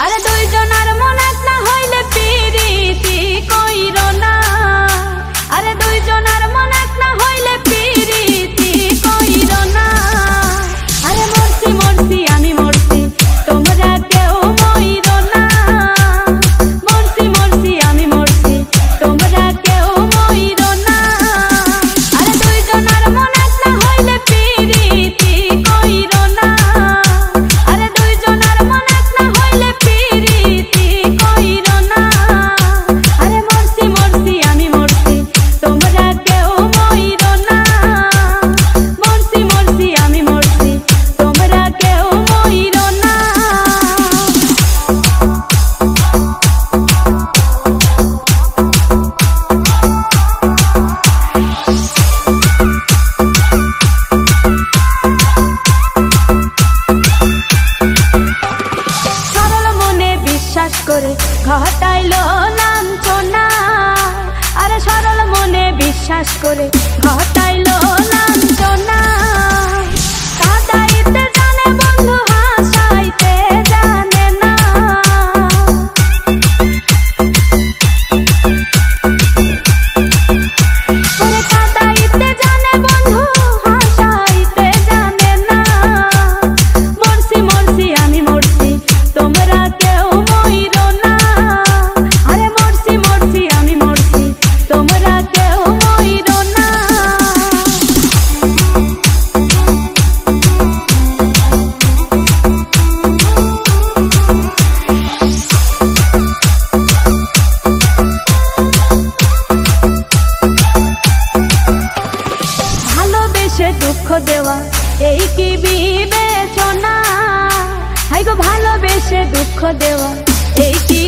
আরে দুইজনার মন এক না হইলে পিরিতি কইরো না, আরে দুইজনার মন এক না হইলে পিরিতি কইরো না। আরে মরছি মরছি আমি মরছি তোমরা কেউ মইরো না, মরছি মরছি আমি মরছি তোমরা কেউ মইরো না। আরে দুইজনার মন এক না হইলে পিরিতি কইরো না, আরে দুইজনার মন এক না হইলে পিরিতি কইরো না। আরে মরছি মরছি আমি মরছি তোমরা কেউ মইরো না, মরছি মরছি আমি মরছি তোমরা কেউ মইরো না। সরল মনে বিশ্বাস করে ঘটাইলো লাঞ্ছনা, আরে সরল মনে বিশ্বাস করে ঘটাইলো লাঞ্ছনা। কাঁদাইতে জানে বন্ধু হাসাইতে জানে না, ওরে কাঁদাইতে জানে বন্ধু হাসাইতে জানে না। মরছি মরছি আমি মরছি তোমরা কেউ মইরো না, আরে মরছি মরছি আমি মরছি তোমরা কেউ মইরো না। ভালোবেসে দুঃখ দেওয়া এই কি বিবেচনা, হাই গো ভালোবেসে দুঃখ দেওয়া এই কি